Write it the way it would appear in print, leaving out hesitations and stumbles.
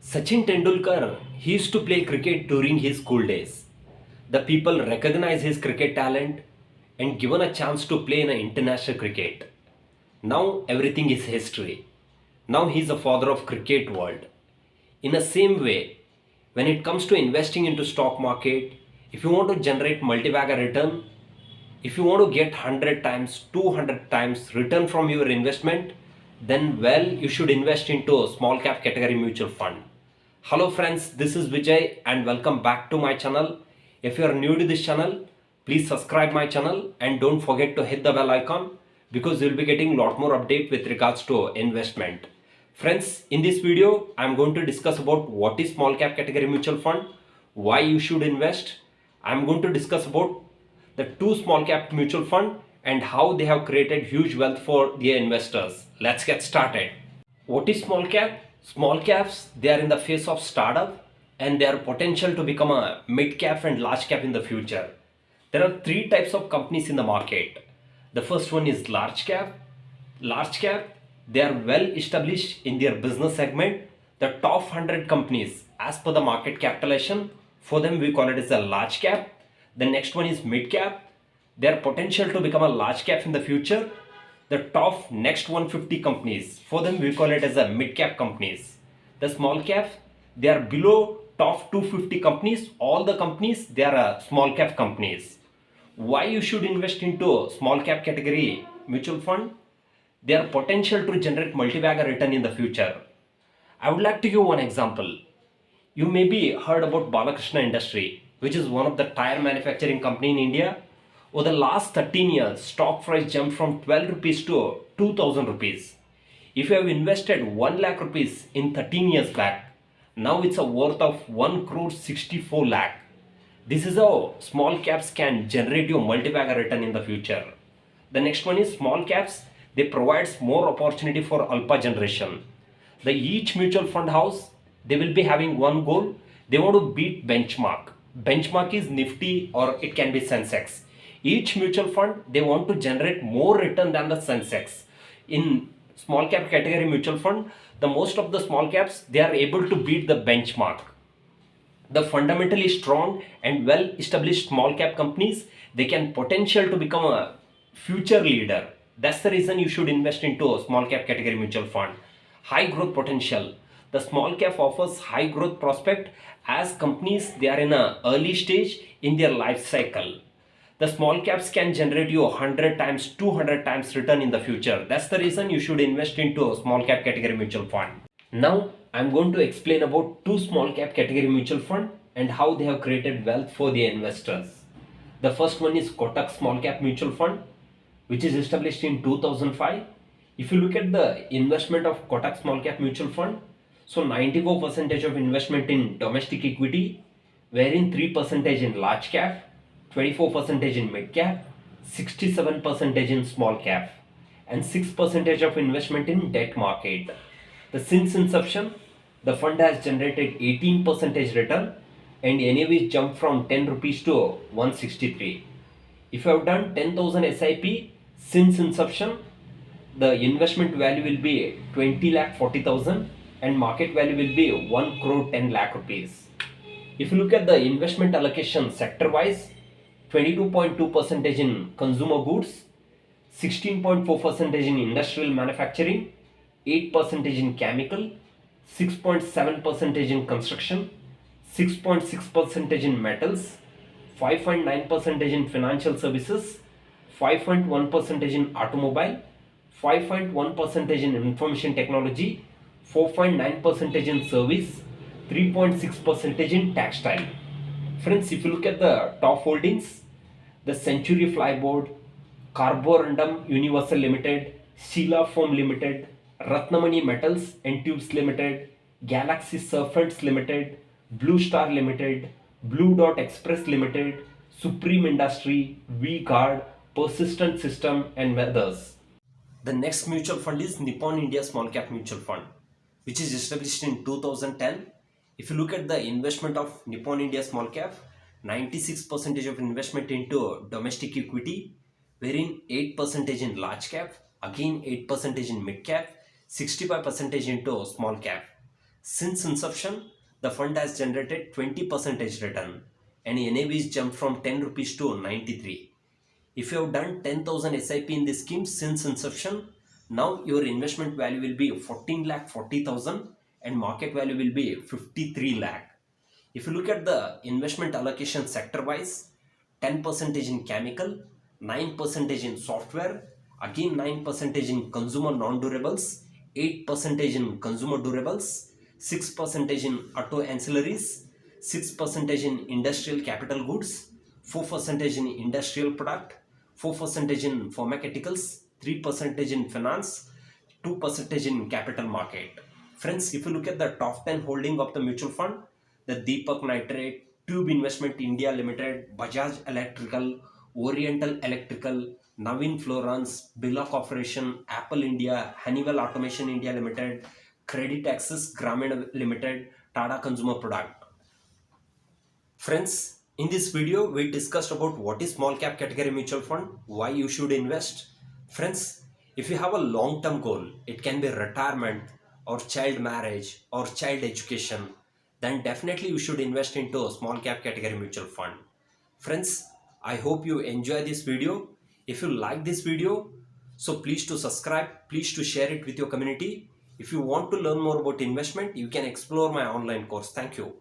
Sachin Tendulkar, he used to play cricket during his school days. The people recognize his cricket talent and given a chance to play in international cricket. Now everything is history. Now he is the father of cricket world. In the same way, when it comes to investing into stock market, if you want to generate multi-bagger return, if you want to get 100 times, 200 times return from your investment, then well, you should invest into a small cap category mutual fund. Hello friends, this is Vijay and welcome back to my channel. If you are new to this channel, please subscribe my channel and don't forget to hit the bell icon because you'll be getting lot more update with regards to investment. Friends, in this video, I'm going to discuss about what is small cap category mutual fund, why you should invest. I'm going to discuss about the two small cap mutual fund and how they have created huge wealth for their investors. Let's get started. What is small cap? Small caps, they are in the phase of startup and they are potential to become a mid cap and large cap in the future. There are three types of companies in the market. The first one is large cap. Large cap, they are well established in their business segment. The top 100 companies as per the market capitalization, for them we call it as a large cap. The next one is mid cap. Their potential to become a large cap in the future. The top next 150 companies, for them we call it as a mid cap companies. The small cap, they are below top 250 companies. All the companies, they are small cap companies. Why you should invest into small cap category mutual fund? Their potential to generate multi-bagger return in the future. I would like to give one example. You may be heard about Balakrishna Industry, which is one of the tire manufacturing company in India. Over the last 13 years, stock price jumped from 12 rupees to 2000 rupees. If you have invested 1 lakh rupees in 13 years back, now it's a worth of 1 crore 64 lakh. This is how small caps can generate you multi-bagger return in the future. The next one is small caps. They provides more opportunity for alpha generation. The each mutual fund house, they will be having one goal. They want to beat benchmark. Benchmark is Nifty or it can be Sensex. Each mutual fund, they want to generate more return than the Sensex. In small cap category mutual fund, the most of the small caps, they are able to beat the benchmark. The fundamentally strong and well established small cap companies, they can potential to become a future leader. That's the reason you should invest into a small cap category mutual fund. High growth potential. The small cap offers high growth prospect as companies, they are in a early stage in their life cycle. The small caps can generate you 100 times, 200 times return in the future. That's the reason you should invest into a small cap category mutual fund. Now I'm going to explain about two small cap category mutual fund and how they have created wealth for the investors. The first one is Kotak Small Cap Mutual Fund, which is established in 2005. If you look at the investment of Kotak Small Cap Mutual Fund, so 94% of investment in domestic equity, wherein 3% in large cap, 24% in mid cap, 67% in small cap, and 6% of investment in debt market. Since inception, the fund has generated 18% return and NAV jumped from 10 rupees to 163. If you have done 10,000 SIP since inception, the investment value will be 20 lakh 40,000 and market value will be 1 crore 10 lakh rupees. If you look at the investment allocation sector wise, 22.2% in consumer goods, 16.4% in industrial manufacturing, 8% in chemical, 6.7% in construction, 6.6% in metals, 5.9% in financial services, 5.1% in automobile, 5.1% in information technology, 4.9% in service, 3.6% in textile. Friends, if you look at the top holdings, the Century Flyboard, Carborundum Universal Limited, Sheela Foam Limited, Ratnamani Metals and Tubes Limited, Galaxy Serpents Limited, Blue Star Limited, Blue Dot Express Limited, Supreme Industry, V-Guard, Persistent System and others. The next mutual fund is Nippon India Small Cap Mutual Fund, which is established in 2010. If you look at the investment of Nippon India Small Cap, 96% of investment into domestic equity, wherein 8% in large cap, again 8% in mid cap, 65% into small cap. Since inception, the fund has generated 20% return and NAVs jumped from 10 rupees to 93. If you have done 10,000 SIP in this scheme since inception, now your investment value will be 14 lakh 40,000 and market value will be 53 lakh. If you look at the investment allocation sector wise, 10% in chemical, 9% in software, again 9% in consumer non-durables, 8% in consumer durables, 6% in auto ancillaries, 6% in industrial capital goods, 4% in industrial product, 4% in pharmaceuticals, 3% in finance, 2% in capital market. Friends, if you look at the top 10 holding of the mutual fund, the Deepak Nitrate, Tube Investment India Limited, Bajaj Electrical, Oriental Electrical, Navin Fluorance, Birla Corporation, Apple India, Honeywell Automation India Limited, Credit Access Gramin Limited, Tata Consumer Product. Friends, in this video, we discussed about what is small cap category mutual fund, why you should invest. Friends, if you have a long-term goal, it can be retirement or child marriage or child education, then definitely you should invest into a small cap category mutual fund. Friends, I hope you enjoy this video. If you like this video, so please to subscribe, please to share it with your community. If you want to learn more about investment, you can explore my online course. Thank you.